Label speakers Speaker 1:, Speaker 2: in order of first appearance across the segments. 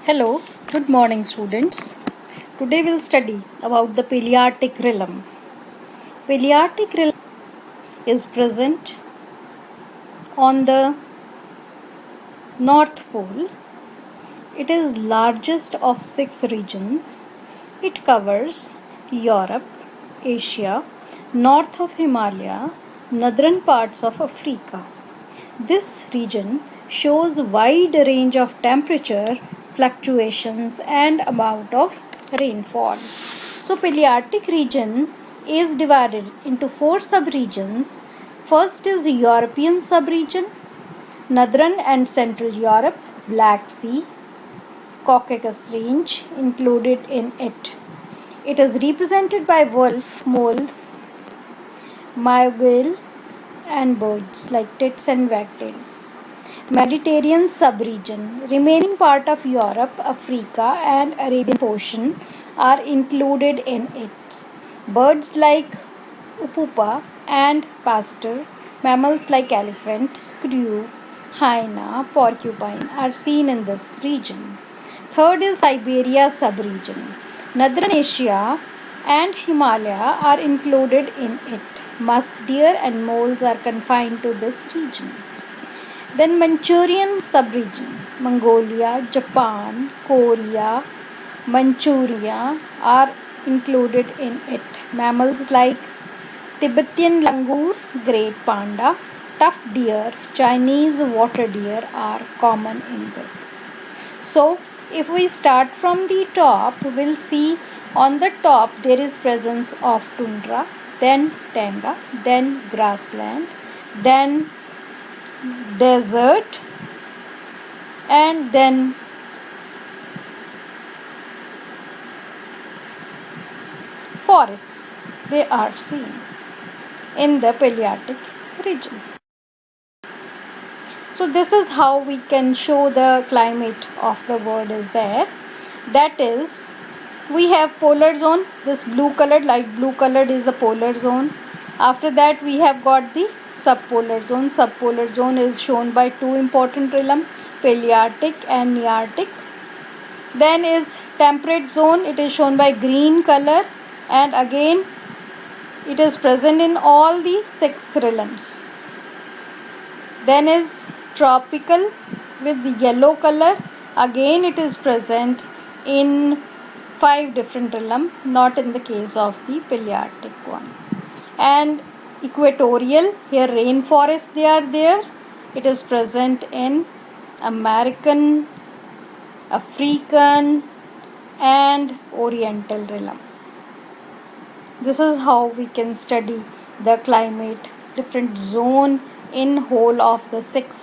Speaker 1: Hello, good morning students. Today we'll study about the Palearctic realm. Palearctic realm is present on the North Pole. It is largest of 6 regions. It covers Europe, Asia, north of Himalaya, northern parts of Africa. This region shows wide range of temperature fluctuations and amount of rainfall. So Palearctic region is divided into 4 subregions. First is European subregion, Northern and Central Europe, Black Sea, Caucasus Range included in it. It is represented by wolf, moles, margale and birds like tits and wagtails. Mediterranean subregion, remaining part of Europe, Africa and Arabian portion are included in it. Birds like upupa and pastor, mammals like elephant, screw, hyena, porcupine are seen in this region. Third is Siberia subregion. Northern Asia and Himalaya are included in it. Musk deer and moles are confined to this region. Then Manchurian subregion, Mongolia, Japan, Korea, Manchuria are included in it. Mammals like Tibetan langur, great panda, tuft deer, Chinese water deer are common in this. So if we start from the top, we'll see on the top there is presence of tundra, then taiga, then grassland, then desert, and then forests. They are seen in the Palearctic region. So this is how we can show the climate of the world is there. That is, we have polar zone. This blue colored, light blue colored is the polar zone. After that we have got the subpolar zone. Subpolar zone is shown by two important realm, Palearctic and Nearctic. Then is temperate zone. It is shown by green color, and again it is present in all the 6 realms. Then is tropical with the yellow color. Again it is present in 5 different realms, not in the case of the Palearctic one. And equatorial, here rainforest they are there. It is present in American, African and Oriental realm. This is how we can study the climate, different zone in whole of the 6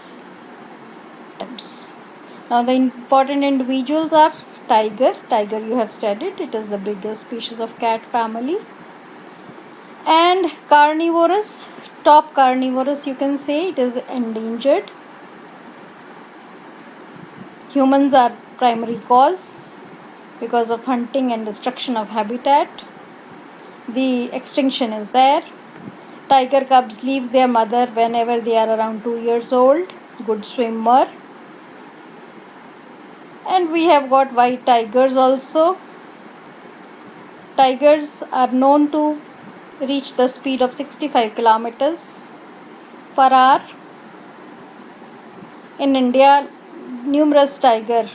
Speaker 1: types. Now the important individuals are tiger. Tiger you have studied. It is the biggest species of cat family. And carnivorous, top carnivorous you can say, it is endangered. Humans are primary cause because of hunting and destruction of habitat. The extinction is there. Tiger cubs leave their mother whenever they are around 2 years old. Good swimmer. And we have got white tigers also. Tigers are known to reach the speed of 65 kilometers per hour. In India, numerous tiger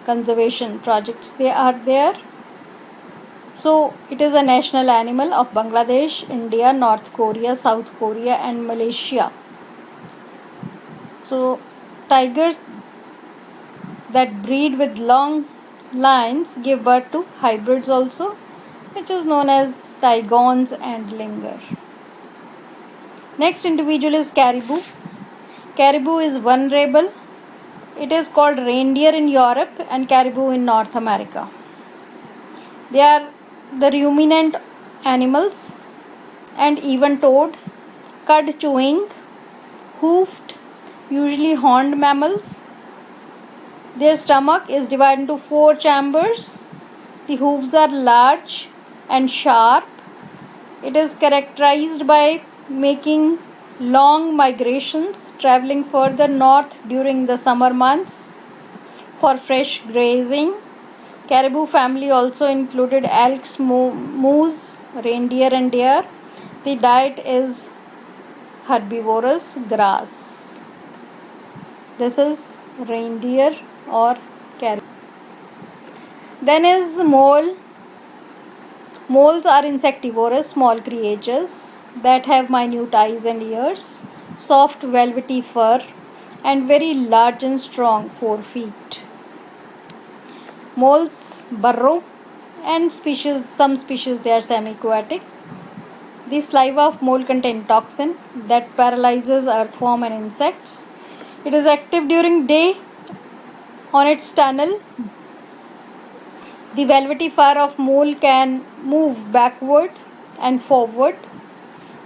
Speaker 1: conservation projects they are there. So it is a national animal of Bangladesh, India, North Korea, South Korea and Malaysia. So tigers that breed with long lines give birth to hybrids also, which is known as tigons and linger. Next individual is caribou. Caribou is vulnerable. It is called reindeer in Europe and caribou in North America. They are the ruminant animals and even-toed, cud-chewing, hoofed, usually horned mammals. Their stomach is divided into 4 chambers. The hooves are large and sharp. It is characterized by making long migrations, traveling further north during the summer months. for fresh grazing. Caribou family also included elks, moose, reindeer and deer. The diet is herbivorous grass. This is reindeer or caribou. Then is mole. Moles are insectivorous small creatures that have minute eyes and ears, soft velvety fur, and very large and strong forefeet. Moles burrow, and some species they are semi-aquatic. The saliva of mole contains toxin that paralyzes earthworm and insects. It is active during day on its tunnel. The velvety fur of mole can move backward and forward,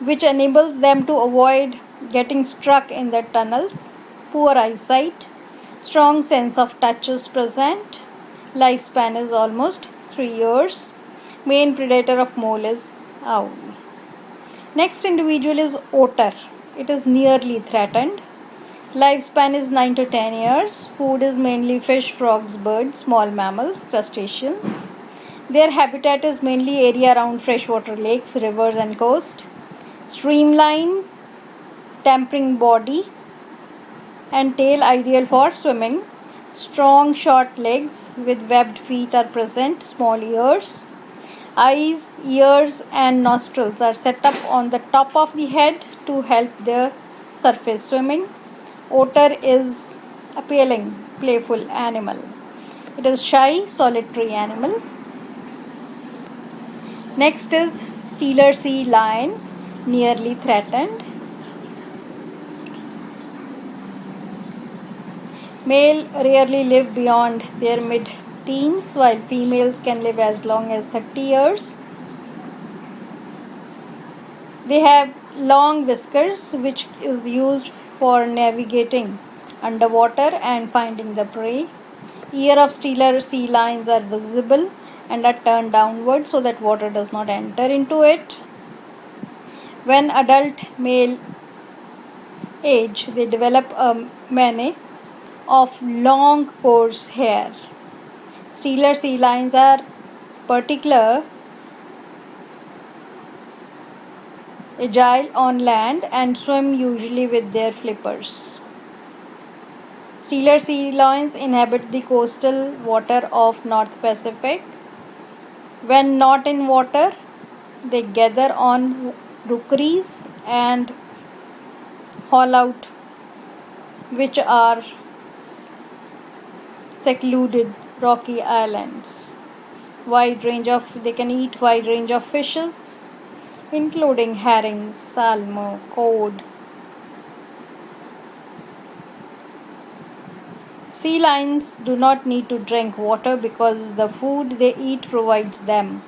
Speaker 1: which enables them to avoid getting stuck in the tunnels. Poor eyesight, strong sense of touch is present. Lifespan is almost 3 years. Main predator of mole is owl. Next individual is otter. It is nearly threatened. Lifespan is 9 to 10 years. Food is mainly fish, frogs, birds, small mammals, crustaceans. Their habitat is mainly area around freshwater lakes, rivers and coast. Streamline, tapering body and tail ideal for swimming. Strong short legs with webbed feet are present. Small ears. Eyes, ears and nostrils are set up on the top of the head to help their surface swimming. Otter is appealing, playful animal. It is shy, solitary animal. Next is Steller sea lion, nearly threatened. Male rarely live beyond their mid-teens, while females can live as long as 30 years. They have long whiskers, which is used for navigating underwater and finding the prey. Ear of Steller sea lions are visible and are turned downward so that water does not enter into it. When adult male age, they develop a mane of long coarse hair. Steller sea lions are particular agile on land and swim usually with their flippers. Steller sea lions inhabit the coastal water of North Pacific. When not in water, they gather on rookeries and haul out, which are secluded rocky islands. They can eat wide range of fishes, including herring, salmon, cod. Sea lions do not need to drink water because the food they eat provides them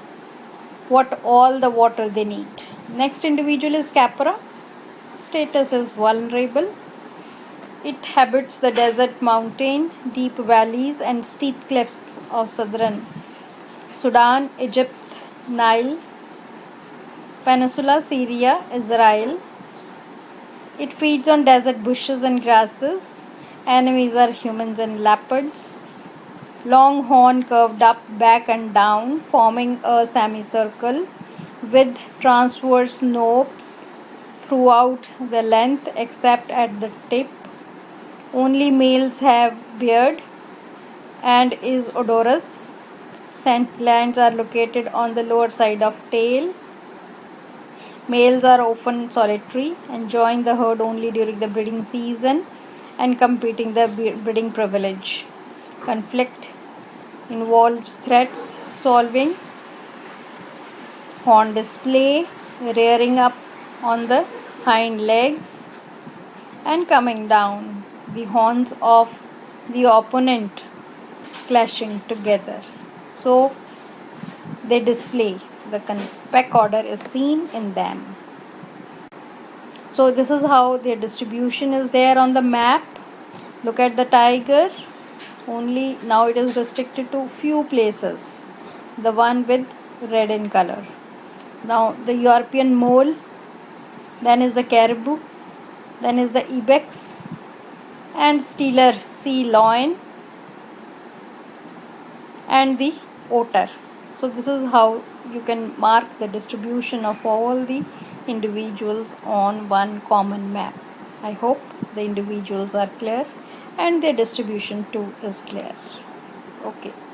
Speaker 1: all the water they need. Next individual is capra. Status is vulnerable. It habits the desert, mountain, deep valleys and steep cliffs of southern Sudan, Egypt, Nile, Peninsula, Syria, Israel. It feeds on desert bushes and grasses. Enemies are humans and leopards. Long horn curved up, back and down, forming a semicircle with transverse knobs throughout the length except at the tip. Only males have beard and is odorous. Scent glands are located on the lower side of tail. Males are often solitary, enjoying the herd only during the breeding season and competing the breeding privilege. Conflict involves threats solving, horn display, rearing up on the hind legs and coming down, the horns of the opponent clashing together. So they display the peck order is seen in them. So this is how their distribution is there on the map. Look at the tiger. Only now it is restricted to few places. The one with red in color. Now the European mole, then is the caribou, then is the ibex and Steller sea lion, and the otter. So this is how you can mark the distribution of all the individuals on one common map. I hope the individuals are clear and their distribution too is clear. Okay.